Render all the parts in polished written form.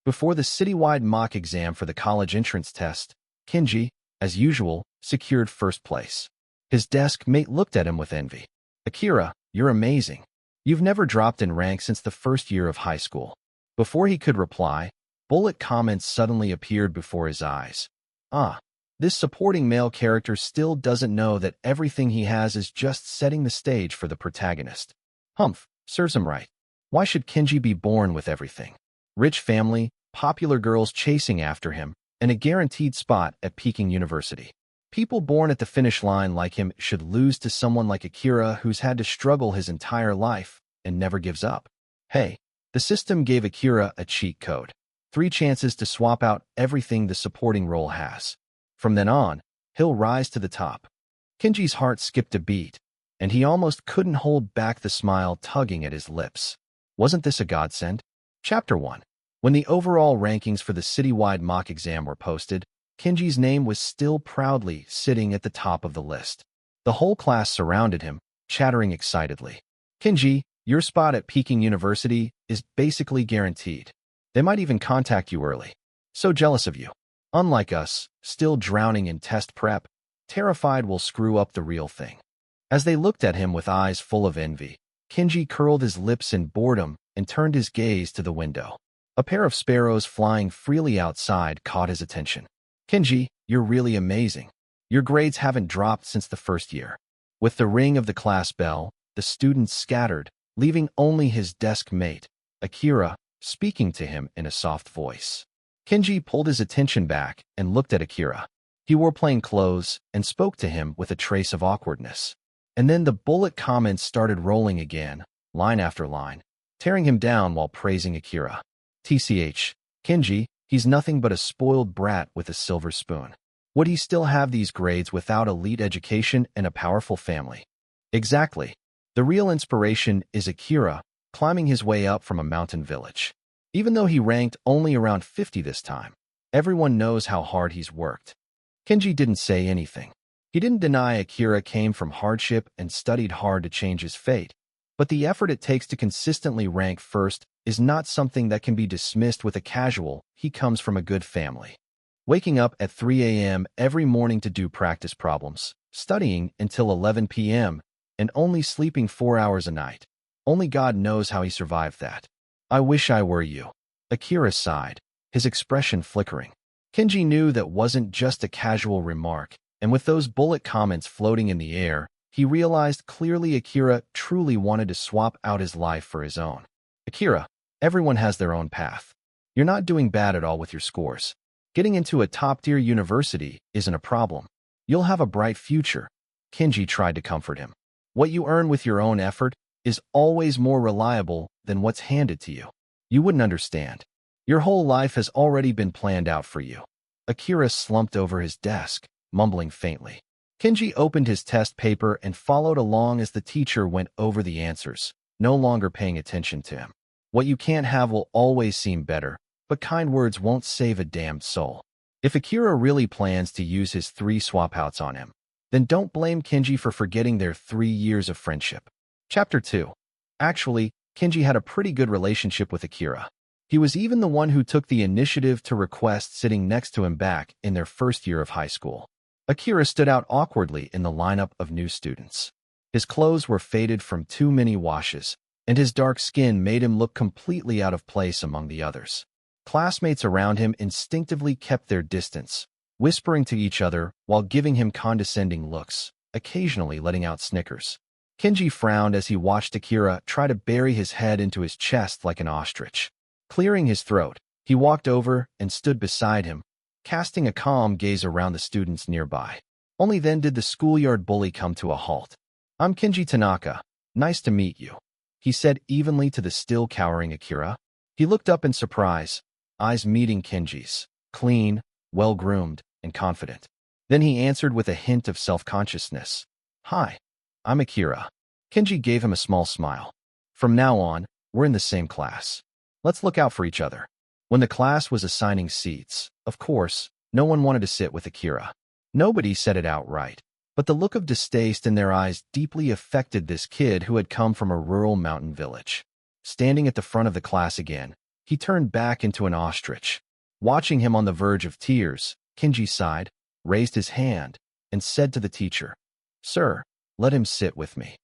Before the citywide mock exam for the college entrance test, Kenji, as usual, secured first place. His desk mate looked at him with envy. "Akira, you're amazing. You've never dropped in rank since the first year of high school." Before he could reply, bullet comments suddenly appeared before his eyes. This supporting male character still doesn't know that everything he has is just setting the stage for the protagonist. Humph, serves him right. Why should Kenji be born with everything? Rich family, popular girls chasing after him, and a guaranteed spot at Peking University. People born at the finish line like him should lose to someone like Akira who's had to struggle his entire life and never gives up. Hey, the system gave Akira a cheat code. 3 chances to swap out everything the supporting role has. From then on, he'll rise to the top. Kenji's heart skipped a beat, and he almost couldn't hold back the smile tugging at his lips. Wasn't this a godsend? Chapter 1. When the overall rankings for the citywide mock exam were posted, Kenji's name was still proudly sitting at the top of the list. The whole class surrounded him, chattering excitedly. "Kenji, your spot at Peking University is basically guaranteed. They might even contact you early. So jealous of you. Unlike us, still drowning in test prep, terrified we'll screw up the real thing." As they looked at him with eyes full of envy, Kenji curled his lips in boredom and turned his gaze to the window. A pair of sparrows flying freely outside caught his attention. "Kenji, you're really amazing. Your grades haven't dropped since the first year." With the ring of the class bell, the students scattered, leaving only his desk mate, Akira, speaking to him in a soft voice. Kenji pulled his attention back and looked at Akira. He wore plain clothes and spoke to him with a trace of awkwardness. And then the bullet comments started rolling again, line after line, tearing him down while praising Akira. "TCH, Kenji, he's nothing but a spoiled brat with a silver spoon. Would he still have these grades without elite education and a powerful family?" Exactly. The real inspiration is Akira, climbing his way up from a mountain village. Even though he ranked only around 50 this time, everyone knows how hard he's worked. Kenji didn't say anything. He didn't deny Akira came from hardship and studied hard to change his fate, but the effort it takes to consistently rank first is not something that can be dismissed with a casual, "He comes from a good family." Waking up at 3 a.m. every morning to do practice problems, studying until 11 p.m., and only sleeping 4 hours a night. Only God knows how he survived that. "I wish I were you." Akira sighed, his expression flickering. Kenji knew that wasn't just a casual remark, and with those bullet comments floating in the air, he realized clearly Akira truly wanted to swap out his life for his own. "Akira, everyone has their own path. You're not doing bad at all with your scores. Getting into a top-tier university isn't a problem. You'll have a bright future." Kenji tried to comfort him. "What you earn with your own effort is always more reliable than what's handed to you. You wouldn't understand. Your whole life has already been planned out for you." Akira slumped over his desk, mumbling faintly. Kenji opened his test paper and followed along as the teacher went over the answers, no longer paying attention to him. What you can't have will always seem better, but kind words won't save a damned soul. If Akira really plans to use his 3 swap-outs on him, then don't blame Kenji for forgetting their 3 years of friendship. Chapter 2. Actually, Kenji had a pretty good relationship with Akira. He was even the one who took the initiative to request sitting next to him back in their first year of high school. Akira stood out awkwardly in the lineup of new students. His clothes were faded from too many washes, and his dark skin made him look completely out of place among the others. Classmates around him instinctively kept their distance, whispering to each other while giving him condescending looks, occasionally letting out snickers. Kenji frowned as he watched Akira try to bury his head into his chest like an ostrich. Clearing his throat, he walked over and stood beside him, casting a calm gaze around the students nearby. Only then did the schoolyard bully come to a halt. "I'm Kenji Tanaka. Nice to meet you," he said evenly to the still cowering Akira. He looked up in surprise, eyes meeting Kenji's, clean, well-groomed, and confident. Then he answered with a hint of self-consciousness. "Hi, I'm Akira." Kenji gave him a small smile. "From now on, we're in the same class. Let's look out for each other." When the class was assigning seats, of course, no one wanted to sit with Akira. Nobody said it outright, but the look of distaste in their eyes deeply affected this kid who had come from a rural mountain village. Standing at the front of the class again, He turned back into an ostrich. Watching him on the verge of tears, Kenji sighed, raised his hand, and said to the teacher, "Sir, let him sit with me."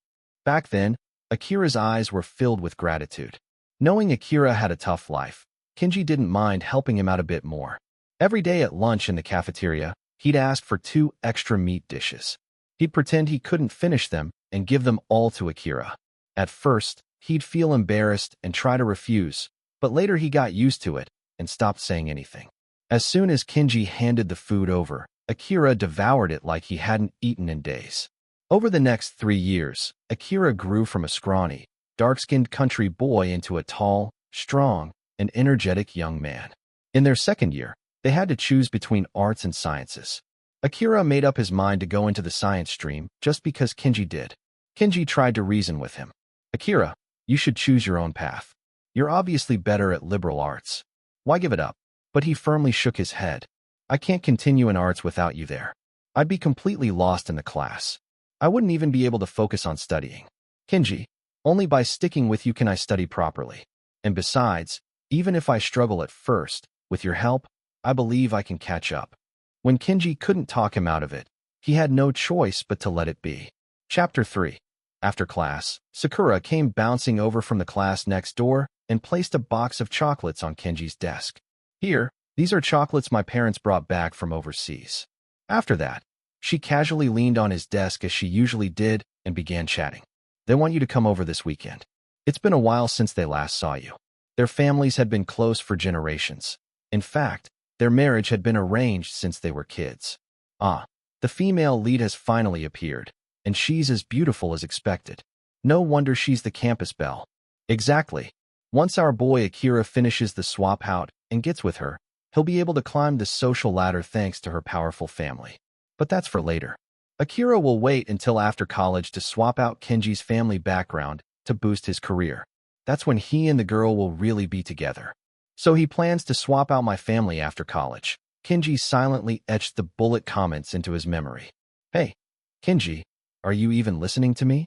Back then, Akira's eyes were filled with gratitude. Knowing Akira had a tough life, Kenji didn't mind helping him out a bit more. Every day at lunch in the cafeteria, he'd ask for 2 extra meat dishes. He'd pretend he couldn't finish them and give them all to Akira. At first, he'd feel embarrassed and try to refuse, but later he got used to it and stopped saying anything. As soon as Kenji handed the food over, Akira devoured it like he hadn't eaten in days. Over the next 3 years, Akira grew from a scrawny, dark-skinned country boy into a tall, strong, and energetic young man. In their second year, they had to choose between arts and sciences. Akira made up his mind to go into the science stream just because Kenji did. Kenji tried to reason with him. "Akira, you should choose your own path. You're obviously better at liberal arts. Why give it up?" But he firmly shook his head. "I can't continue in arts without you there. I'd be completely lost in the class. I wouldn't even be able to focus on studying. Kenji, only by sticking with you can I study properly. And besides, even if I struggle at first, with your help, I believe I can catch up." When Kenji couldn't talk him out of it, he had no choice but to let it be. Chapter 3. After class, Sakura came bouncing over from the class next door and placed a box of chocolates on Kenji's desk. "Here, these are chocolates my parents brought back from overseas." After that, she casually leaned on his desk as she usually did and began chatting. "They want you to come over this weekend. It's been a while since they last saw you." Their families had been close for generations. In fact, their marriage had been arranged since they were kids. The female lead has finally appeared, and she's as beautiful as expected. No wonder she's the campus belle. Exactly. Once our boy Akira finishes the swap out and gets with her, he'll be able to climb the social ladder thanks to her powerful family. But that's for later. Akira will wait until after college to swap out Kenji's family background to boost his career. That's when he and the girl will really be together. So he plans to swap out my family after college. Kenji silently etched the bullet comments into his memory. "Hey, Kenji, are you even listening to me?"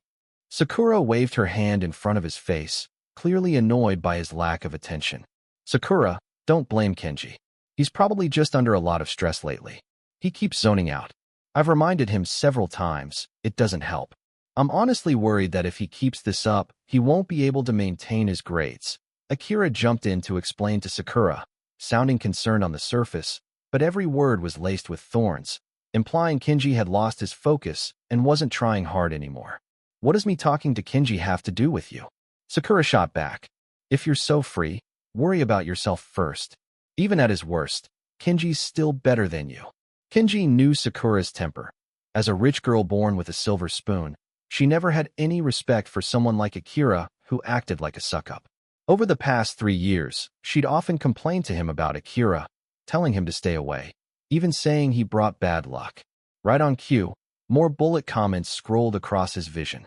Sakura waved her hand in front of his face, clearly annoyed by his lack of attention. "Sakura, don't blame Kenji. He's probably just under a lot of stress lately. He keeps zoning out. I've reminded him several times. It doesn't help. I'm honestly worried that if he keeps this up, he won't be able to maintain his grades." Akira jumped in to explain to Sakura, sounding concerned on the surface, but every word was laced with thorns, implying Kenji had lost his focus and wasn't trying hard anymore. "What does me talking to Kenji have to do with you?" Sakura shot back. "If you're so free, worry about yourself first. Even at his worst, Kenji's still better than you." Kenji knew Sakura's temper. As a rich girl born with a silver spoon, she never had any respect for someone like Akira who acted like a suck-up. Over the past 3 years, she'd often complained to him about Akira, telling him to stay away, even saying he brought bad luck. Right on cue, more bullet comments scrolled across his vision.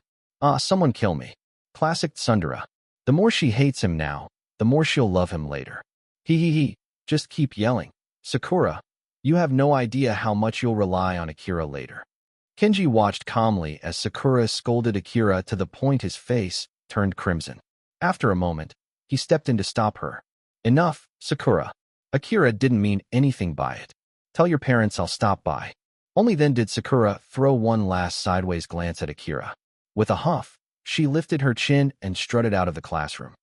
Someone kill me. Classic Tsundere. The more she hates him now, the more she'll love him later. He. Just keep yelling. Sakura, you have no idea how much you'll rely on Akira later. Kenji watched calmly as Sakura scolded Akira to the point his face turned crimson. After a moment, he stepped in to stop her. "Enough, Sakura. Akira didn't mean anything by it. Tell your parents I'll stop by." Only then did Sakura throw one last sideways glance at Akira. With a huff, she lifted her chin and strutted out of the classroom.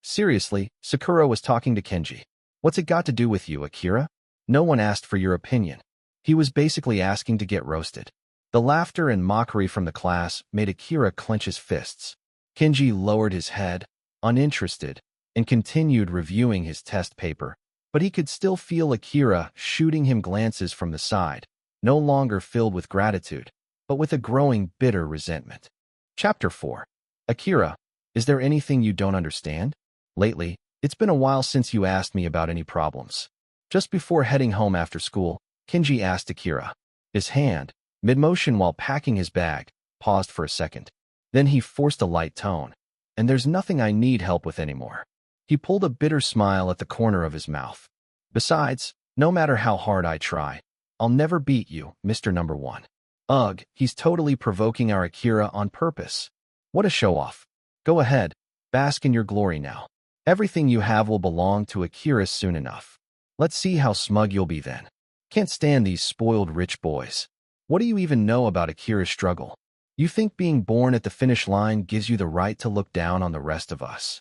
Seriously, Sakura was talking to Kenji. "What's it got to do with you, Akira? No one asked for your opinion." He was basically asking to get roasted. The laughter and mockery from the class made Akira clench his fists. Kenji lowered his head, uninterested, and continued reviewing his test paper, but he could still feel Akira shooting him glances from the side, no longer filled with gratitude, but with a growing bitter resentment. Chapter 4. Akira, is there anything you don't understand? Lately, it's been a while since you asked me about any problems. Just before heading home after school, Kenji asked Akira. His hand, mid-motion while packing his bag, paused for a second. Then he forced a light tone. "And there's nothing I need help with anymore." He pulled a bitter smile at the corner of his mouth. "Besides, no matter how hard I try, I'll never beat you, Mr. Number 1. Ugh, he's totally provoking our Akira on purpose. What a show-off. Go ahead, bask in your glory now." Everything you have will belong to Akira soon enough. Let's see how smug you'll be then. Can't stand these spoiled rich boys. What do you even know about Akira's struggle? You think being born at the finish line gives you the right to look down on the rest of us?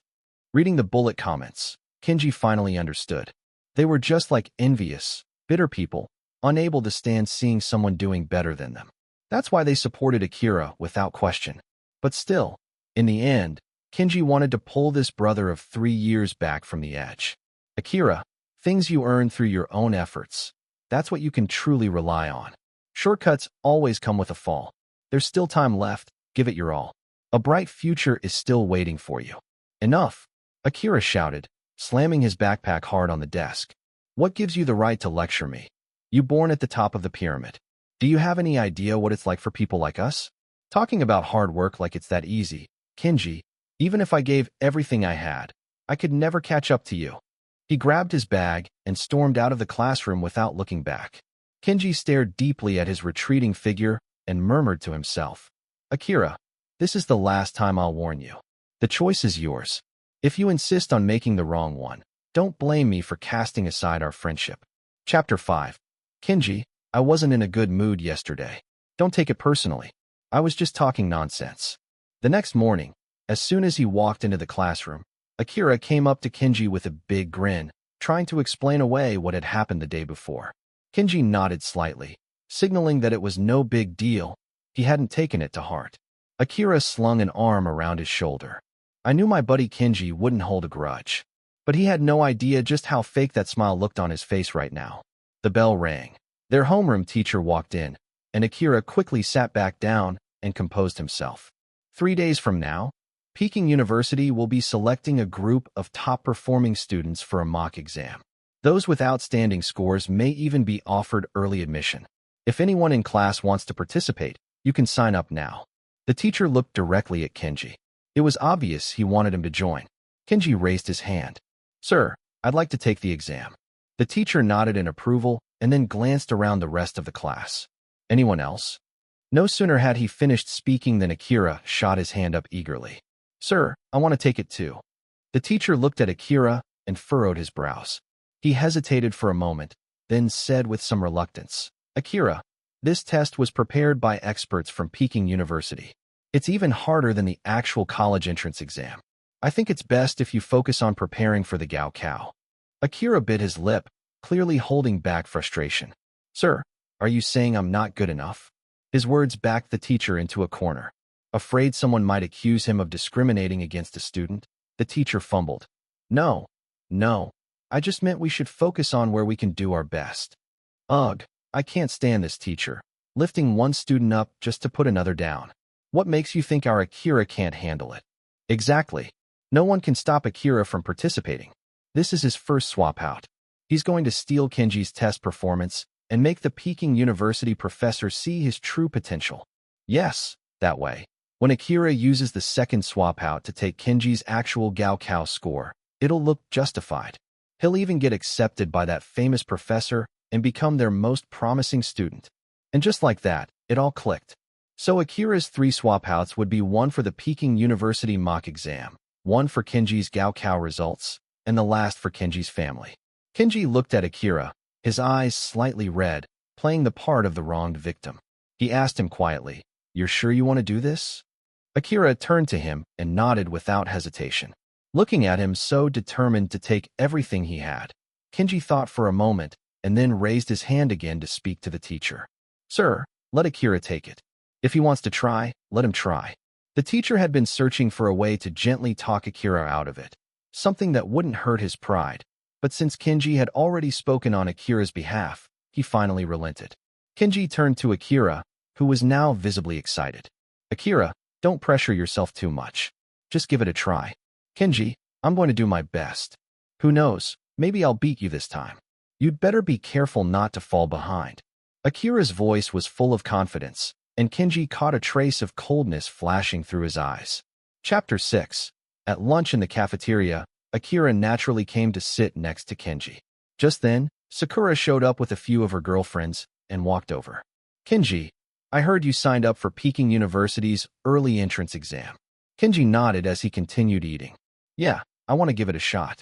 Reading the bullet comments, Kenji finally understood. They were just like envious, bitter people, unable to stand seeing someone doing better than them. That's why they supported Akira without question. But still, in the end, Kenji wanted to pull this brother of 3 years back from the edge. Akira, things you earn through your own efforts. That's what you can truly rely on. Shortcuts always come with a fall. There's still time left, give it your all. A bright future is still waiting for you. Enough, Akira shouted, slamming his backpack hard on the desk. What gives you the right to lecture me? You born at the top of the pyramid. Do you have any idea what it's like for people like us? Talking about hard work like it's that easy, Kenji, even if I gave everything I had, I could never catch up to you. He grabbed his bag and stormed out of the classroom without looking back. Kenji stared deeply at his retreating figure and murmured to himself, Akira, this is the last time I'll warn you. The choice is yours. If you insist on making the wrong one, don't blame me for casting aside our friendship. Chapter 5. Kenji, I wasn't in a good mood yesterday. Don't take it personally. I was just talking nonsense. The next morning, as soon as he walked into the classroom, Akira came up to Kenji with a big grin, trying to explain away what had happened the day before. Kenji nodded slightly, signaling that it was no big deal. He hadn't taken it to heart. Akira slung an arm around his shoulder. I knew my buddy Kenji wouldn't hold a grudge, but he had no idea just how fake that smile looked on his face right now. The bell rang. Their homeroom teacher walked in, and Akira quickly sat back down and composed himself. 3 days from now, Peking University will be selecting a group of top-performing students for a mock exam. Those with outstanding scores may even be offered early admission. If anyone in class wants to participate, you can sign up now. The teacher looked directly at Kenji. It was obvious he wanted him to join. Kenji raised his hand. Sir, I'd like to take the exam. The teacher nodded in approval and then glanced around the rest of the class. Anyone else? No sooner had he finished speaking than Akira shot his hand up eagerly. Sir, I want to take it too. The teacher looked at Akira and furrowed his brows. He hesitated for a moment, then said with some reluctance, Akira, this test was prepared by experts from Peking University. It's even harder than the actual college entrance exam. I think it's best if you focus on preparing for the Gaokao. Akira bit his lip, clearly holding back frustration. Sir, are you saying I'm not good enough? His words backed the teacher into a corner. Afraid someone might accuse him of discriminating against a student, the teacher fumbled. No, I just meant we should focus on where we can do our best. Ugh, I can't stand this teacher, lifting one student up just to put another down. What makes you think our Akira can't handle it? Exactly. No one can stop Akira from participating. This is his first swap out. He's going to steal Kenji's test performance and make the Peking University professor see his true potential. Yes, that way. When Akira uses the second swap out to take Kenji's actual Gaokao score, it'll look justified. He'll even get accepted by that famous professor and become their most promising student. And just like that, it all clicked. So Akira's 3 swap outs would be one for the Peking University mock exam, one for Kenji's Gaokao results, and the last for Kenji's family. Kenji looked at Akira, his eyes slightly red, playing the part of the wronged victim. He asked him quietly, You're sure you want to do this? Akira turned to him and nodded without hesitation. Looking at him so determined to take everything he had, Kenji thought for a moment and then raised his hand again to speak to the teacher. Sir, let Akira take it. If he wants to try, let him try. The teacher had been searching for a way to gently talk Akira out of it, something that wouldn't hurt his pride. But since Kenji had already spoken on Akira's behalf, he finally relented. Kenji turned to Akira, who was now visibly excited. Akira, don't pressure yourself too much. Just give it a try. Kenji, I'm going to do my best. Who knows, maybe I'll beat you this time. You'd better be careful not to fall behind. Akira's voice was full of confidence, and Kenji caught a trace of coldness flashing through his eyes. Chapter 6. At lunch in the cafeteria, Akira naturally came to sit next to Kenji. Just then, Sakura showed up with a few of her girlfriends and walked over. Kenji, I heard you signed up for Peking University's early entrance exam. Kenji nodded as he continued eating. Yeah, I want to give it a shot.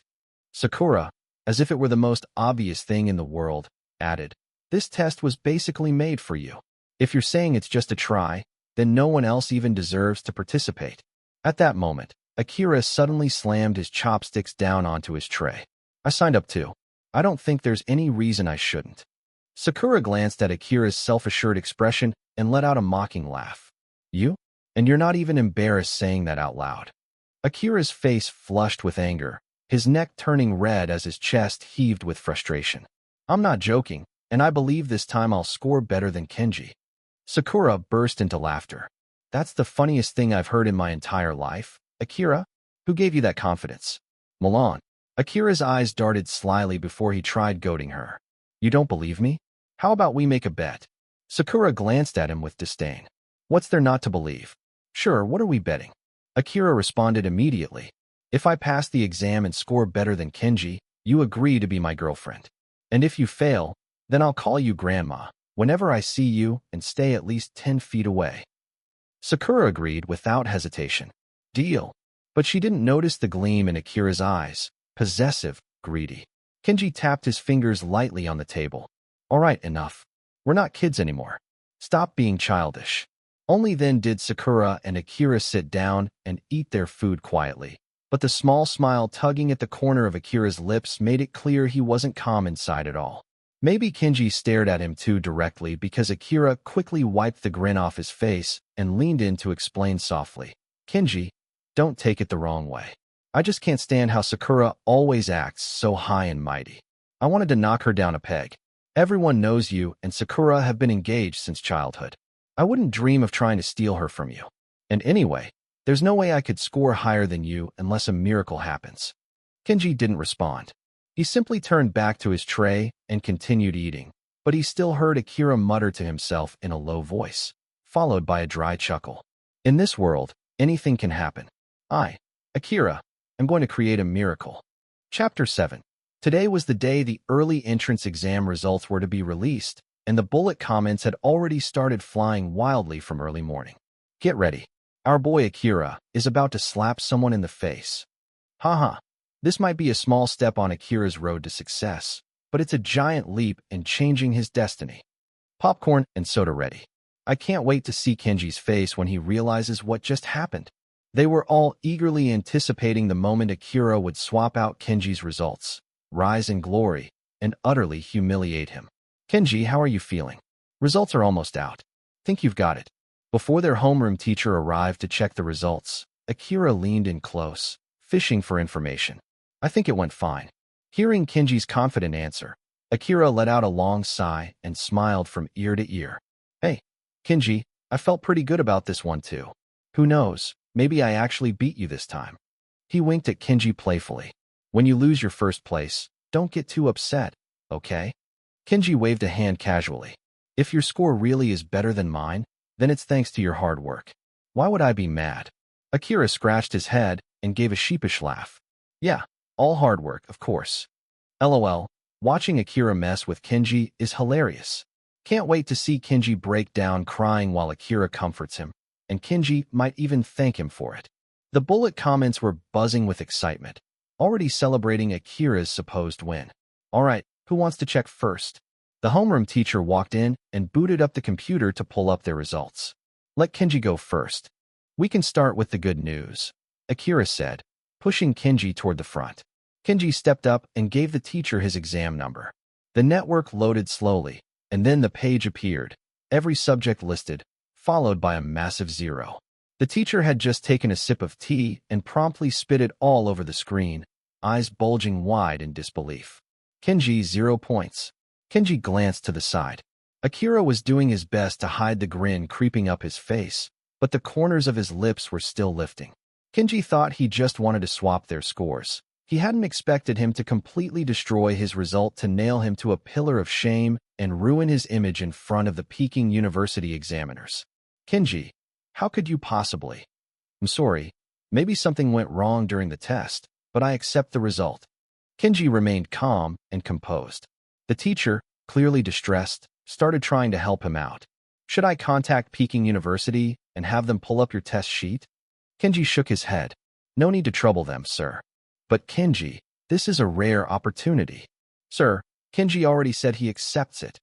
Sakura, as if it were the most obvious thing in the world, added, this test was basically made for you. If you're saying it's just a try, then no one else even deserves to participate. At that moment, Akira suddenly slammed his chopsticks down onto his tray. I signed up too. I don't think there's any reason I shouldn't. Sakura glanced at Akira's self-assured expression and let out a mocking laugh. You? And you're not even embarrassed saying that out loud. Akira's face flushed with anger, his neck turning red as his chest heaved with frustration. I'm not joking, and I believe this time I'll score better than Kenji. Sakura burst into laughter. That's the funniest thing I've heard in my entire life. Akira? Who gave you that confidence? Milan. Akira's eyes darted slyly before he tried goading her. You don't believe me? How about we make a bet? Sakura glanced at him with disdain. What's there not to believe? Sure, what are we betting? Akira responded immediately. If I pass the exam and score better than Kenji, you agree to be my girlfriend. And if you fail, then I'll call you grandma whenever I see you and stay at least 10 feet away. Sakura agreed without hesitation. Deal. But she didn't notice the gleam in Akira's eyes. Possessive, greedy. Kenji tapped his fingers lightly on the table. All right, enough. We're not kids anymore. Stop being childish. Only then did Sakura and Akira sit down and eat their food quietly. But the small smile tugging at the corner of Akira's lips made it clear he wasn't calm inside at all. Maybe Kenji stared at him too directly because Akira quickly wiped the grin off his face and leaned in to explain softly. Kenji, don't take it the wrong way. I just can't stand how Sakura always acts so high and mighty. I wanted to knock her down a peg. Everyone knows you and Sakura have been engaged since childhood. I wouldn't dream of trying to steal her from you. And anyway, there's no way I could score higher than you unless a miracle happens. Kenji didn't respond. He simply turned back to his tray and continued eating, but he still heard Akira mutter to himself in a low voice, followed by a dry chuckle. In this world, anything can happen. Akira, I'm going to create a miracle. Chapter 7. Today was the day the early entrance exam results were to be released, and the bullet comments had already started flying wildly from early morning. Get ready. Our boy Akira is about to slap someone in the face. Haha. This might be a small step on Akira's road to success, but it's a giant leap in changing his destiny. Popcorn and soda ready. I can't wait to see Kenji's face when he realizes what just happened. They were all eagerly anticipating the moment Akira would swap out Kenji's results, rise in glory, and utterly humiliate him. Kenji, how are you feeling? Results are almost out. Think you've got it. Before their homeroom teacher arrived to check the results, Akira leaned in close, fishing for information. I think it went fine. Hearing Kenji's confident answer, Akira let out a long sigh and smiled from ear to ear. Hey, Kenji, I felt pretty good about this one too. Who knows, maybe I actually beat you this time. He winked at Kenji playfully. When you lose your first place, don't get too upset, okay? Kenji waved a hand casually. If your score really is better than mine, then it's thanks to your hard work. Why would I be mad? Akira scratched his head and gave a sheepish laugh. Yeah, all hard work, of course. LOL, watching Akira mess with Kenji is hilarious. Can't wait to see Kenji break down crying while Akira comforts him, and Kenji might even thank him for it. The bullet comments were buzzing with excitement, already celebrating Akira's supposed win. All right, who wants to check first? The homeroom teacher walked in and booted up the computer to pull up their results. Let Kenji go first. We can start with the good news, Akira said, pushing Kenji toward the front. Kenji stepped up and gave the teacher his exam number. The network loaded slowly, and then the page appeared, every subject listed, followed by a massive 0. The teacher had just taken a sip of tea and promptly spit it all over the screen, eyes bulging wide in disbelief. Kenji, 0 points. Kenji glanced to the side. Akira was doing his best to hide the grin creeping up his face, but the corners of his lips were still lifting. Kenji thought he just wanted to swap their scores. He hadn't expected him to completely destroy his result to nail him to a pillar of shame and ruin his image in front of the Peking University examiners. Kenji, how could you possibly? I'm sorry, maybe something went wrong during the test, but I accept the result. Kenji remained calm and composed. The teacher, clearly distressed, started trying to help him out. Should I contact Peking University and have them pull up your test sheet? Kenji shook his head. No need to trouble them, sir. But Kenji, this is a rare opportunity. Sir, Kenji already said he accepts it.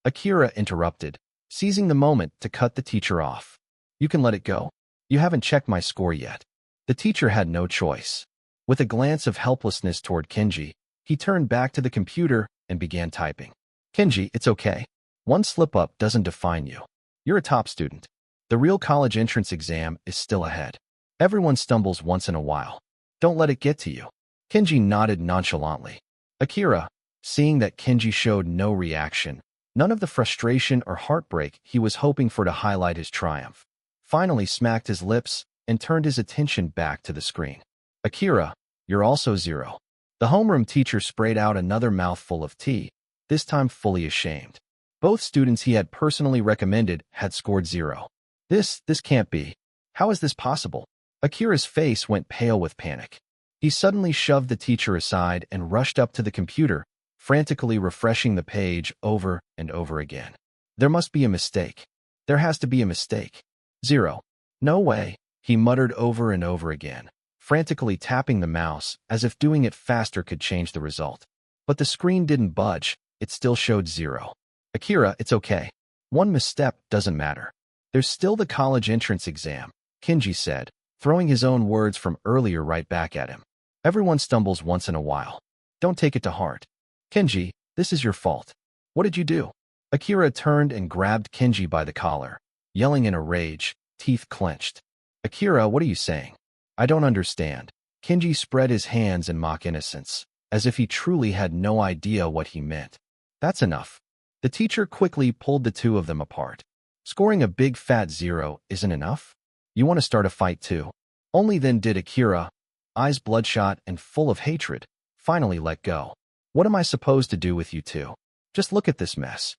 Akira interrupted, seizing the moment to cut the teacher off. You can let it go. You haven't checked my score yet. The teacher had no choice. With a glance of helplessness toward Kenji, he turned back to the computer and began typing. Kenji, it's okay. One slip-up doesn't define you. You're a top student. The real college entrance exam is still ahead. Everyone stumbles once in a while. Don't let it get to you. Kenji nodded nonchalantly. Akira, seeing that Kenji showed no reaction, none of the frustration or heartbreak he was hoping for to highlight his triumph, finally smacked his lips and turned his attention back to the screen. Akira, you're also 0. The homeroom teacher sprayed out another mouthful of tea, this time fully ashamed. Both students he had personally recommended had scored 0. This can't be. How is this possible? Akira's face went pale with panic. He suddenly shoved the teacher aside and rushed up to the computer, frantically refreshing the page over and over again. There must be a mistake. There has to be a mistake. 0. No way, he muttered over and over again, frantically tapping the mouse as if doing it faster could change the result. But the screen didn't budge, it still showed 0. Akira, it's okay. One misstep doesn't matter. There's still the college entrance exam, Kenji said, throwing his own words from earlier right back at him. Everyone stumbles once in a while. Don't take it to heart. Kenji, this is your fault. What did you do? Akira turned and grabbed Kenji by the collar, yelling in a rage, teeth clenched. Akira, what are you saying? I don't understand. Kenji spread his hands in mock innocence, as if he truly had no idea what he meant. That's enough. The teacher quickly pulled the two of them apart. Scoring a big fat 0 isn't enough? You want to start a fight too? Only then did Akira, eyes bloodshot and full of hatred, finally let go. What am I supposed to do with you two? Just look at this mess.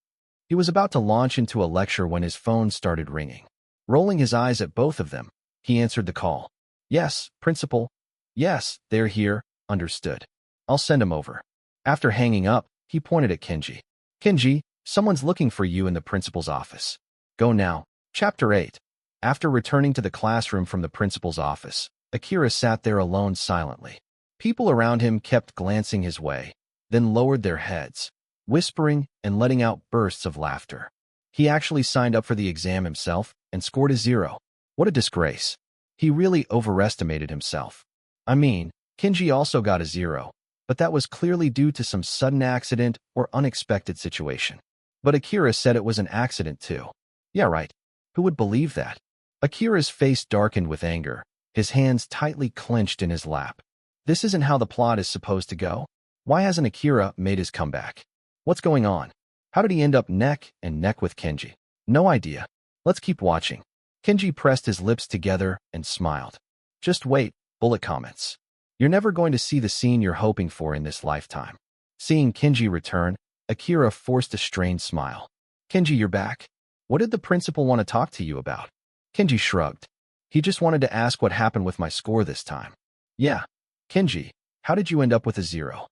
He was about to launch into a lecture when his phone started ringing. Rolling his eyes at both of them, he answered the call. Yes, principal. Yes, they're here. Understood. I'll send him over. After hanging up, he pointed at Kenji. Kenji, someone's looking for you in the principal's office. Go now. Chapter 8. After returning to the classroom from the principal's office, Akira sat there alone silently. People around him kept glancing his way, then lowered their heads, whispering and letting out bursts of laughter. He actually signed up for the exam himself and scored a 0. What a disgrace. He really overestimated himself. I mean, Kenji also got a 0, but that was clearly due to some sudden accident or unexpected situation. But Akira said it was an accident too. Yeah, right. Who would believe that? Akira's face darkened with anger, his hands tightly clenched in his lap. This isn't how the plot is supposed to go. Why hasn't Akira made his comeback? What's going on? How did he end up neck and neck with Kenji? No idea. Let's keep watching. Kenji pressed his lips together and smiled. Just wait, bullet comments. You're never going to see the scene you're hoping for in this lifetime. Seeing Kenji return, Akira forced a strained smile. Kenji, you're back. What did the principal want to talk to you about? Kenji shrugged. He just wanted to ask what happened with my score this time. Yeah. Kenji, how did you end up with a 0?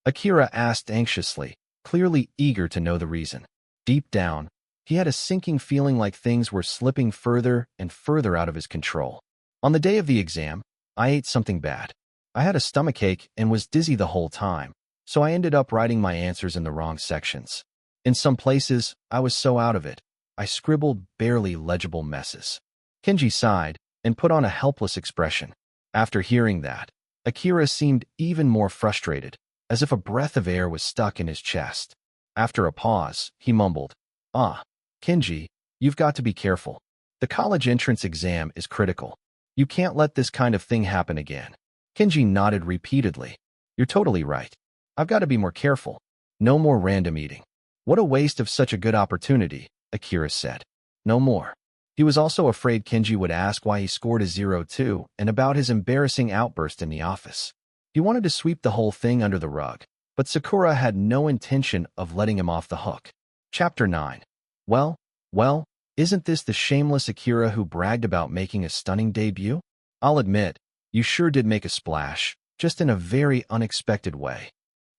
Akira asked anxiously, clearly eager to know the reason. Deep down, he had a sinking feeling like things were slipping further and further out of his control. On the day of the exam, I ate something bad. I had a stomachache and was dizzy the whole time, so I ended up writing my answers in the wrong sections. In some places, I was so out of it, I scribbled barely legible messes. Kenji sighed and put on a helpless expression. After hearing that, Akira seemed even more frustrated, as if a breath of air was stuck in his chest. After a pause, he mumbled, Kenji, you've got to be careful. The college entrance exam is critical. You can't let this kind of thing happen again. Kenji nodded repeatedly. You're totally right. I've got to be more careful. No more random eating. What a waste of such a good opportunity, Akira said. No more. He was also afraid Kenji would ask why he scored a 0 too and about his embarrassing outburst in the office. He wanted to sweep the whole thing under the rug, but Sakura had no intention of letting him off the hook. Chapter 9. Well, isn't this the shameless Akira who bragged about making a stunning debut? I'll admit, you sure did make a splash, just in a very unexpected way.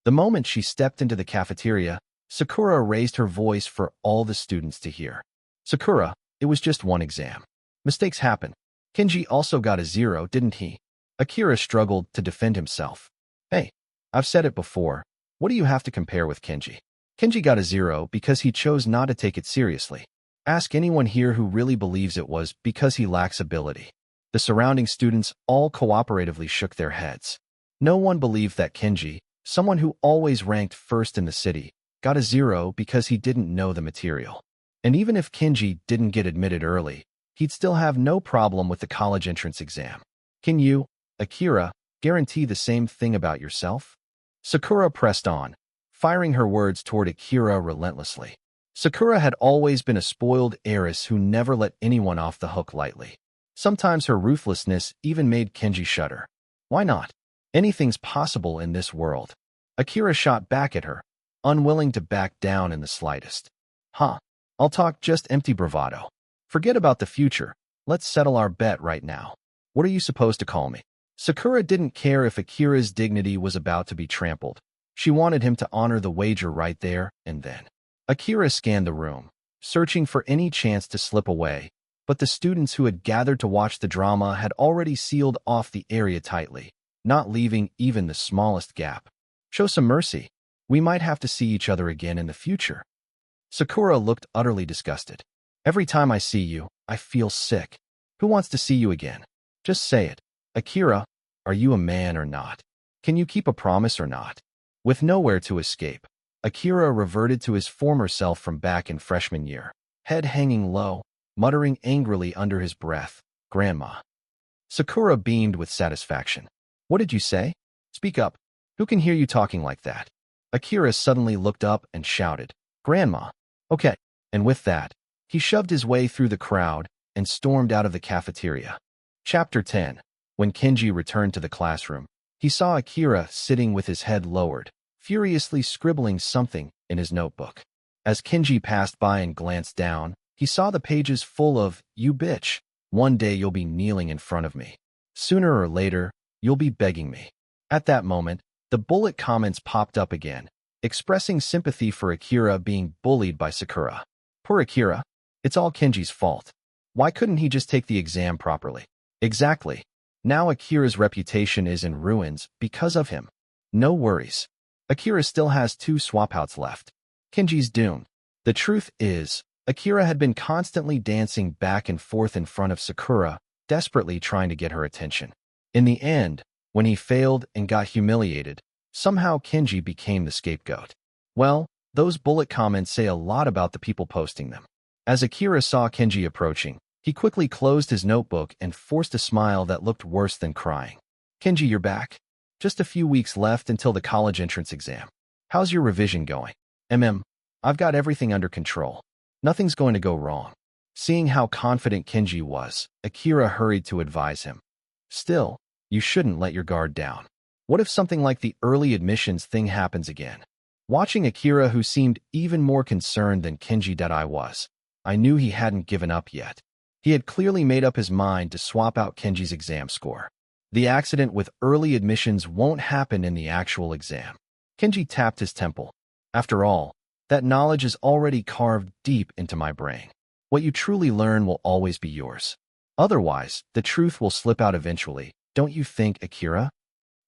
The moment she stepped into the cafeteria, Sakura raised her voice for all the students to hear. Sakura, it was just one exam. Mistakes happen. Kenji also got a 0, didn't he? Akira struggled to defend himself. I've said it before. What do you have to compare with Kenji? Kenji got a 0 because he chose not to take it seriously. Ask anyone here who really believes it was because he lacks ability. The surrounding students all cooperatively shook their heads. No one believed that Kenji, someone who always ranked first in the city, got a 0 because he didn't know the material. And even if Kenji didn't get admitted early, he'd still have no problem with the college entrance exam. Can you, Akira, guarantee the same thing about yourself? Sakura pressed on, firing her words toward Akira relentlessly. Sakura had always been a spoiled heiress who never let anyone off the hook lightly. Sometimes her ruthlessness even made Kenji shudder. Why not? Anything's possible in this world. Akira shot back at her, unwilling to back down in the slightest. I'll talk just empty bravado. Forget about the future. Let's settle our bet right now. What are you supposed to call me? Sakura didn't care if Akira's dignity was about to be trampled. She wanted him to honor the wager right there and then. Akira scanned the room, searching for any chance to slip away, but the students who had gathered to watch the drama had already sealed off the area tightly, not leaving even the smallest gap. Show some mercy. We might have to see each other again in the future. Sakura looked utterly disgusted. Every time I see you, I feel sick. Who wants to see you again? Just say it. Akira, are you a man or not? Can you keep a promise or not? With nowhere to escape, Akira reverted to his former self from back in freshman year, head hanging low, muttering angrily under his breath, "Grandma." Sakura beamed with satisfaction. What did you say? Speak up. Who can hear you talking like that? Akira suddenly looked up and shouted, "Grandma." Okay. And with that, he shoved his way through the crowd and stormed out of the cafeteria. Chapter 10. When Kenji returned to the classroom, he saw Akira sitting with his head lowered, furiously scribbling something in his notebook. As Kenji passed by and glanced down, he saw the pages full of, "You bitch. One day you'll be kneeling in front of me. Sooner or later, you'll be begging me." At that moment, the bullet comments popped up again, expressing sympathy for Akira being bullied by Sakura. Poor Akira. It's all Kenji's fault. Why couldn't he just take the exam properly? Exactly. Now Akira's reputation is in ruins because of him. No worries. Akira still has 2 swapouts left. Kenji's doomed. The truth is, Akira had been constantly dancing back and forth in front of Sakura, desperately trying to get her attention. In the end, when he failed and got humiliated, somehow Kenji became the scapegoat. Well, those bullet comments say a lot about the people posting them. As Akira saw Kenji approaching, he quickly closed his notebook and forced a smile that looked worse than crying. Kenji, you're back. Just a few weeks left until the college entrance exam. How's your revision going? I've got everything under control. Nothing's going to go wrong. Seeing how confident Kenji was, Akira hurried to advise him. Still, you shouldn't let your guard down. What if something like the early admissions thing happens again? Watching Akira, who seemed even more concerned than Kenji was, I knew he hadn't given up yet. He had clearly made up his mind to swap out Kenji's exam score. The accident with early admissions won't happen in the actual exam. Kenji tapped his temple. After all, that knowledge is already carved deep into my brain. What you truly learn will always be yours. Otherwise, the truth will slip out eventually, don't you think, Akira?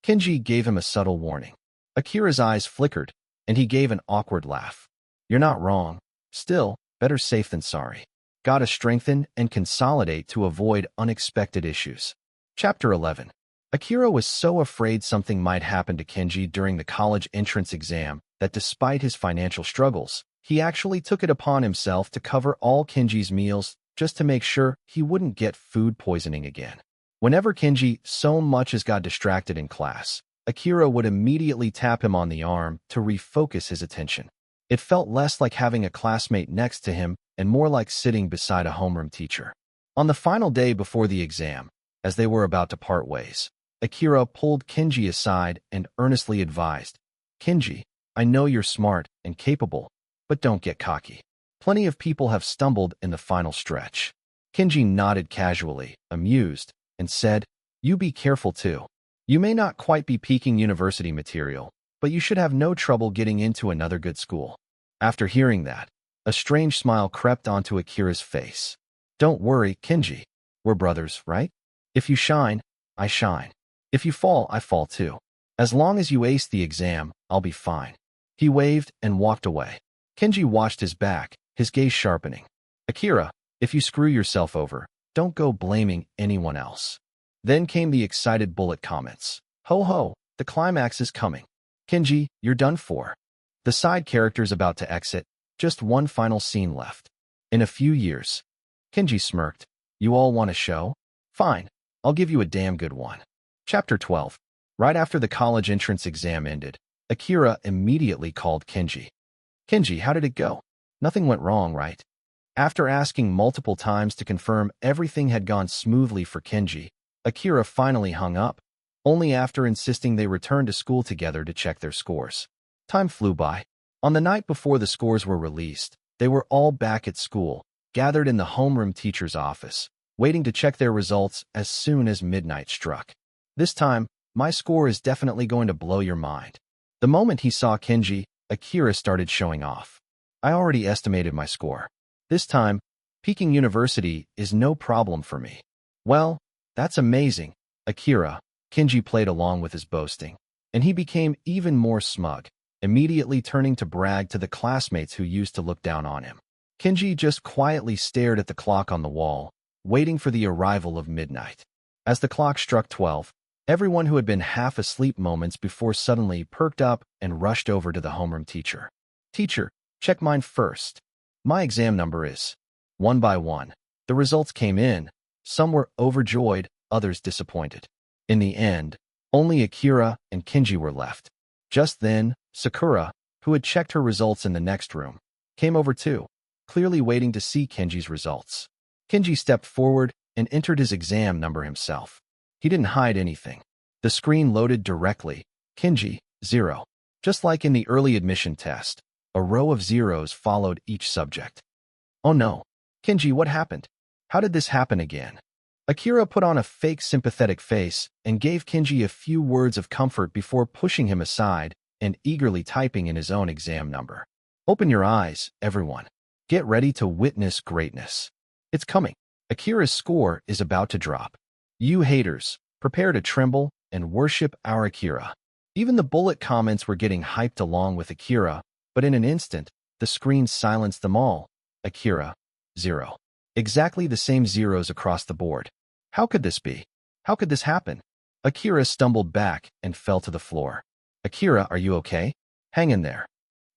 Kenji gave him a subtle warning. Akira's eyes flickered, and he gave an awkward laugh. You're not wrong. Still, better safe than sorry. Gotta strengthen and consolidate to avoid unexpected issues. Chapter 11. Akira was so afraid something might happen to Kenji during the college entrance exam that despite his financial struggles, he actually took it upon himself to cover all Kenji's meals just to make sure he wouldn't get food poisoning again. Whenever Kenji so much as got distracted in class, Akira would immediately tap him on the arm to refocus his attention. It felt less like having a classmate next to him and more like sitting beside a homeroom teacher. On the final day before the exam, as they were about to part ways, Akira pulled Kenji aside and earnestly advised, "Kenji, I know you're smart and capable, but don't get cocky. Plenty of people have stumbled in the final stretch." Kenji nodded casually, amused, and said, "You be careful too. You may not quite be peaking university material, but you should have no trouble getting into another good school." After hearing that, a strange smile crept onto Akira's face. "Don't worry, Kenji. We're brothers, right? If you shine, I shine. If you fall, I fall too. As long as you ace the exam, I'll be fine. He waved and walked away. Kenji watched his back, his gaze sharpening. Akira, if you screw yourself over, don't go blaming anyone else. Then came the excited bullet comments. Ho ho, the climax is coming. Kenji, you're done for. The side character's about to exit, just one final scene left. In a few years. Kenji smirked. You all want a show? Fine, I'll give you a damn good one. Chapter 12. Right after the college entrance exam ended, Akira immediately called Kenji. Kenji, how did it go? Nothing went wrong, right? After asking multiple times to confirm everything had gone smoothly for Kenji, Akira finally hung up, only after insisting they return to school together to check their scores. Time flew by. On the night before the scores were released, they were all back at school, gathered in the homeroom teacher's office, waiting to check their results as soon as midnight struck. This time, my score is definitely going to blow your mind. The moment he saw Kenji, Akira started showing off. I already estimated my score. This time, Peking University is no problem for me. Well, that's amazing, Akira. Kenji played along with his boasting, and he became even more smug, immediately turning to brag to the classmates who used to look down on him. Kenji just quietly stared at the clock on the wall, waiting for the arrival of midnight. As the clock struck 12, everyone who had been half asleep moments before suddenly perked up and rushed over to the homeroom teacher. Teacher, check mine first. My exam number is. One by one, the results came in. Some were overjoyed, others disappointed. In the end, only Akira and Kenji were left. Just then, Sakura, who had checked her results in the next room, came over too, clearly waiting to see Kenji's results. Kenji stepped forward and entered his exam number himself. He didn't hide anything. The screen loaded directly. Kenji, 0. Just like in the early admission test, a row of zeros followed each subject. Oh no. Kenji, what happened? How did this happen again? Akira put on a fake sympathetic face and gave Kenji a few words of comfort before pushing him aside and eagerly typing in his own exam number. Open your eyes, everyone. Get ready to witness greatness. It's coming. Akira's score is about to drop. You haters, prepare to tremble and worship our Akira. Even the bullet comments were getting hyped along with Akira, but in an instant, the screen silenced them all. Akira, 0. Exactly the same zeros across the board. How could this be? How could this happen? Akira stumbled back and fell to the floor. Akira, are you okay? Hang in there.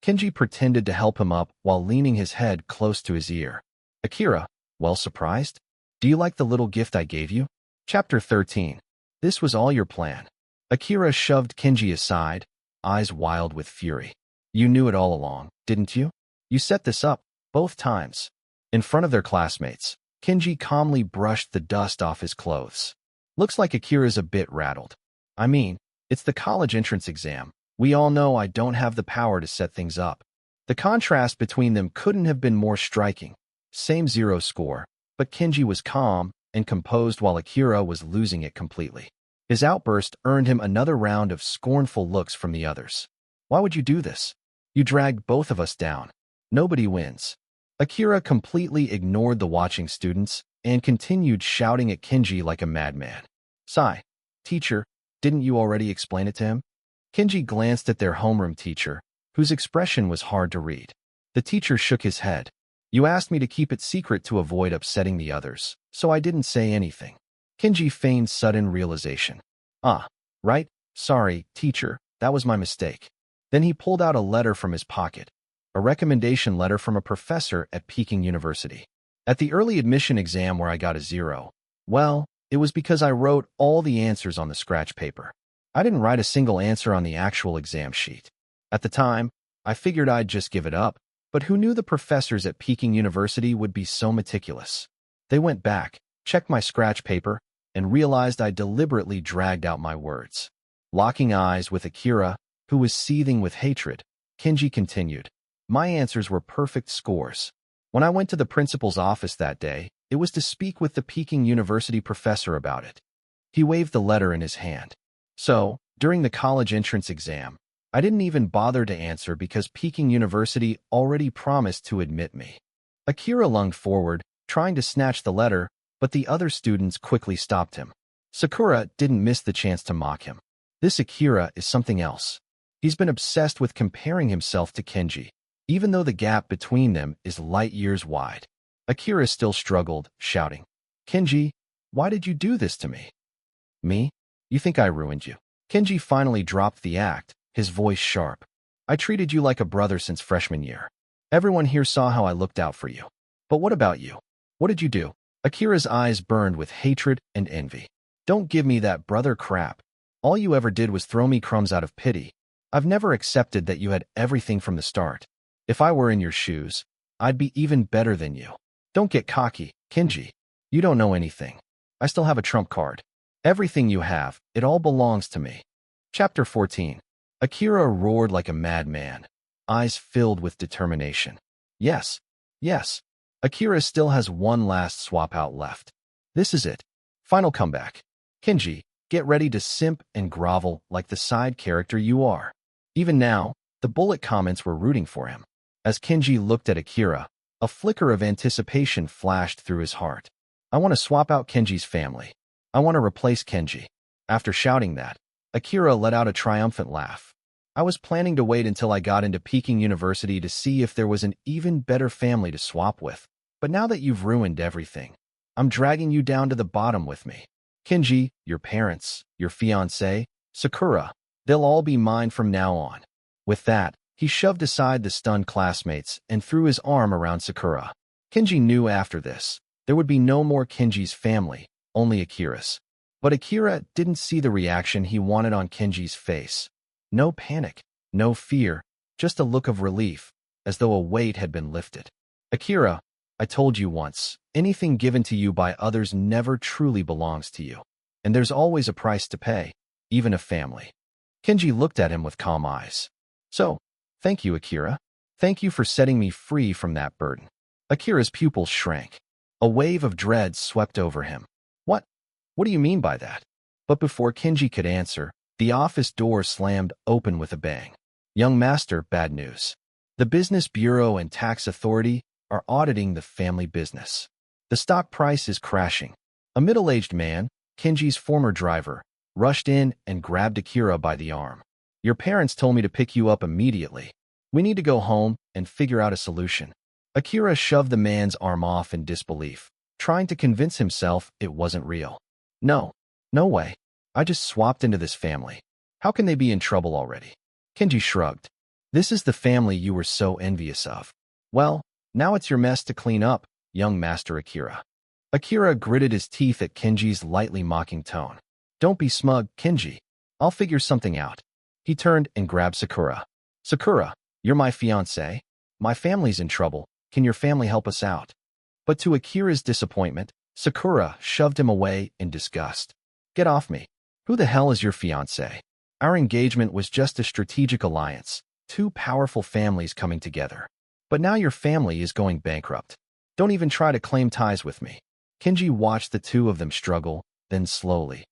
Kenji pretended to help him up while leaning his head close to his ear. Akira, well, surprised? Do you like the little gift I gave you? Chapter 13. This was all your plan. Akira shoved Kenji aside, eyes wild with fury. You knew it all along, didn't you? You set this up, both times. In front of their classmates, Kenji calmly brushed the dust off his clothes. Looks like Akira's a bit rattled. I mean, it's the college entrance exam. We all know I don't have the power to set things up. The contrast between them couldn't have been more striking. Same 0 score, but Kenji was calm and composed while Akira was losing it completely. His outburst earned him another round of scornful looks from the others. Why would you do this? You dragged both of us down. Nobody wins. Akira completely ignored the watching students and continued shouting at Kenji like a madman. Sigh. Teacher, didn't you already explain it to him? Kenji glanced at their homeroom teacher, whose expression was hard to read. The teacher shook his head. You asked me to keep it secret to avoid upsetting the others, so I didn't say anything. Kenji feigned sudden realization. Ah, right, sorry, teacher, that was my mistake. Then he pulled out a letter from his pocket, a recommendation letter from a professor at Peking University. At the early admission exam where I got a 0, well, it was because I wrote all the answers on the scratch paper. I didn't write a single answer on the actual exam sheet. At the time, I figured I'd just give it up, but who knew the professors at Peking University would be so meticulous? They went back, checked my scratch paper, and realized I deliberately dragged out my words. Locking eyes with Akira, who was seething with hatred, Kenji continued. My answers were perfect scores. When I went to the principal's office that day, it was to speak with the Peking University professor about it. He waved the letter in his hand. So, during the college entrance exam, I didn't even bother to answer because Peking University already promised to admit me. Akira lunged forward, trying to snatch the letter, but the other students quickly stopped him. Sakura didn't miss the chance to mock him. This Akira is something else. He's been obsessed with comparing himself to Kenji, even though the gap between them is light years wide. Akira still struggled, shouting, "Kenji, why did you do this to me?" "Me? You think I ruined you?" Kenji finally dropped the act, his voice sharp. "I treated you like a brother since freshman year. Everyone here saw how I looked out for you. But what about you? What did you do?" Akira's eyes burned with hatred and envy. "Don't give me that brother crap. All you ever did was throw me crumbs out of pity. I've never accepted that you had everything from the start. If I were in your shoes, I'd be even better than you. Don't get cocky, Kenji. You don't know anything. I still have a trump card. Everything you have, it all belongs to me." Chapter 14. Akira roared like a madman, eyes filled with determination. Yes, yes. Akira still has one last swap out left. This is it. Final comeback. Kenji, get ready to simp and grovel like the side character you are. Even now, the bullet comments were rooting for him. As Kenji looked at Akira, a flicker of anticipation flashed through his heart. "I want to swap out Kenji's family. I want to replace Kenji." After shouting that, Akira let out a triumphant laugh. "I was planning to wait until I got into Peking University to see if there was an even better family to swap with. But now that you've ruined everything, I'm dragging you down to the bottom with me. Kenji, your parents, your fiancé, Sakura, they'll all be mine from now on." With that, he shoved aside the stunned classmates and threw his arm around Sakura. Kenji knew after this, there would be no more Kenji's family, only Akira's. But Akira didn't see the reaction he wanted on Kenji's face. No panic, no fear, just a look of relief, as though a weight had been lifted. "Akira, I told you once, anything given to you by others never truly belongs to you. And there's always a price to pay, even a family." Kenji looked at him with calm eyes. "So, thank you, Akira. Thank you for setting me free from that burden." Akira's pupils shrank. A wave of dread swept over him. What do you mean by that?" But before Kenji could answer, the office door slammed open with a bang. "Young master, bad news. The Business Bureau and Tax Authority are auditing the family business. The stock price is crashing." A middle-aged man, Kenji's former driver, rushed in and grabbed Akira by the arm. "Your parents told me to pick you up immediately. We need to go home and figure out a solution." Akira shoved the man's arm off in disbelief, trying to convince himself it wasn't real. "No, no way. I just swapped into this family. How can they be in trouble already?" Kenji shrugged. "This is the family you were so envious of. Well, now it's your mess to clean up, young master Akira." Akira gritted his teeth at Kenji's lightly mocking tone. "Don't be smug, Kenji. I'll figure something out." He turned and grabbed Sakura. "Sakura, you're my fiancé. My family's in trouble. Can your family help us out?" But to Akira's disappointment, Sakura shoved him away in disgust. "Get off me. Who the hell is your fiancé? Our engagement was just a strategic alliance, two powerful families coming together. But now your family is going bankrupt. Don't even try to claim ties with me." Kenji watched the two of them struggle, then slowly.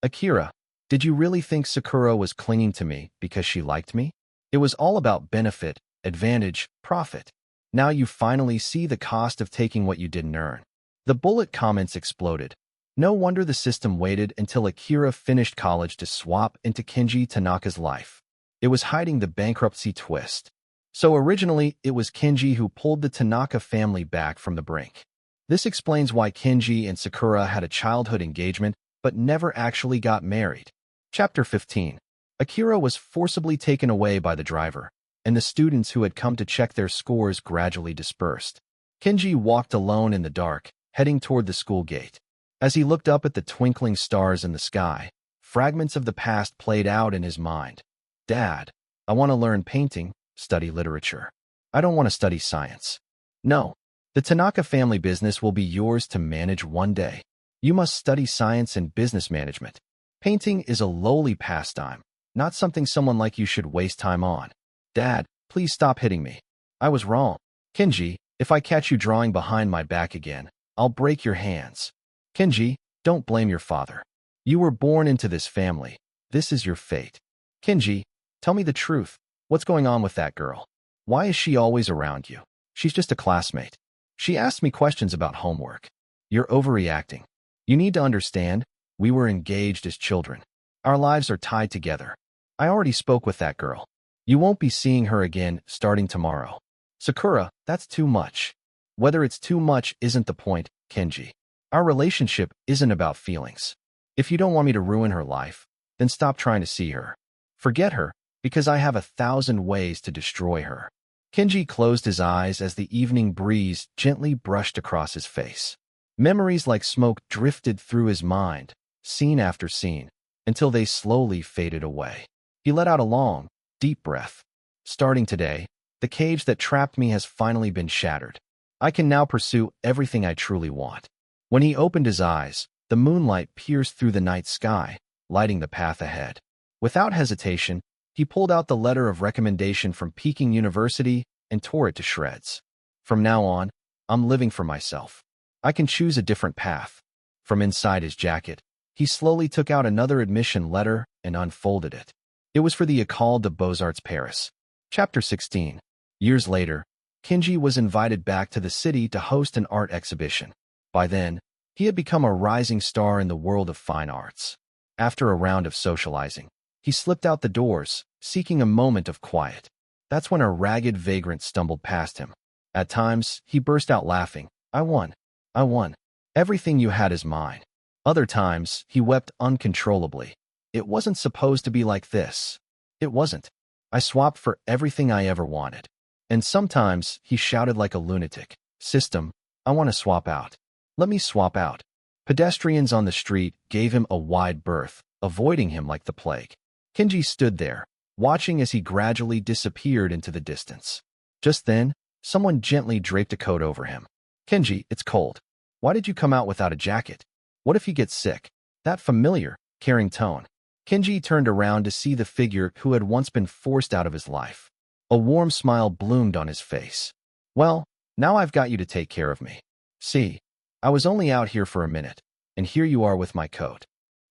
"Akira, did you really think Sakura was clinging to me because she liked me? It was all about benefit, advantage, profit. Now you finally see the cost of taking what you didn't earn." The bullet comments exploded. No wonder the system waited until Akira finished college to swap into Kenji Tanaka's life. It was hiding the bankruptcy twist. So originally, it was Kenji who pulled the Tanaka family back from the brink. This explains why Kenji and Sakura had a childhood engagement but never actually got married. Chapter 15. Akira was forcibly taken away by the driver, and the students who had come to check their scores gradually dispersed. Kenji walked alone in the dark, heading toward the school gate. As he looked up at the twinkling stars in the sky, fragments of the past played out in his mind. "Dad, I want to learn painting, study literature. I don't want to study science. No, the Tanaka family business will be yours to manage one day. You must study science and business management. Painting is a lowly pastime, not something someone like you should waste time on. Dad, please stop hitting me. I was wrong. Kenji, if I catch you drawing behind my back again, I'll break your hands. Kenji, don't blame your father. You were born into this family. This is your fate. Kenji, tell me the truth. What's going on with that girl? Why is she always around you? She's just a classmate. She asked me questions about homework. You're overreacting. You need to understand, we were engaged as children. Our lives are tied together. I already spoke with that girl. You won't be seeing her again starting tomorrow. Sakura, that's too much. Whether it's too much isn't the point, Kenji. Our relationship isn't about feelings. If you don't want me to ruin her life, then stop trying to see her. Forget her, because I have 1,000 ways to destroy her. Kenji closed his eyes as the evening breeze gently brushed across his face. Memories like smoke drifted through his mind, scene after scene, until they slowly faded away. He let out a long, deep breath. Starting today, the cage that trapped me has finally been shattered. I can now pursue everything I truly want. When he opened his eyes, the moonlight pierced through the night sky, lighting the path ahead. Without hesitation, he pulled out the letter of recommendation from Peking University and tore it to shreds. From now on, I'm living for myself. I can choose a different path. From inside his jacket, he slowly took out another admission letter and unfolded it. It was for the École des Beaux-Arts Paris. Chapter 16. Years later, Kenji was invited back to the city to host an art exhibition. By then, he had become a rising star in the world of fine arts. After a round of socializing, he slipped out the doors, seeking a moment of quiet. That's when a ragged vagrant stumbled past him. At times, he burst out laughing. I won. I won. Everything you had is mine. Other times, he wept uncontrollably. It wasn't supposed to be like this. It wasn't. I swapped for everything I ever wanted. And sometimes, he shouted like a lunatic. System, I want to swap out. Let me swap out. Pedestrians on the street gave him a wide berth, avoiding him like the plague. Kenji stood there, watching as he gradually disappeared into the distance. Just then, someone gently draped a coat over him. Kenji, it's cold. Why did you come out without a jacket? What if you get sick? That familiar, caring tone. Kenji turned around to see the figure who had once been forced out of his life. A warm smile bloomed on his face. Well, now I've got you to take care of me. See, I was only out here for a minute, and here you are with my coat.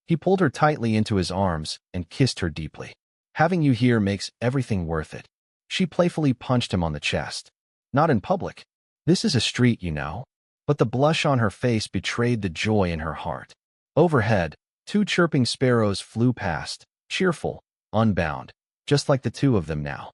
He pulled her tightly into his arms and kissed her deeply. Having you here makes everything worth it. She playfully punched him on the chest. Not in public. This is a street, you know. But the blush on her face betrayed the joy in her heart. Overhead, 2 chirping sparrows flew past, cheerful, unbound, just like the two of them now.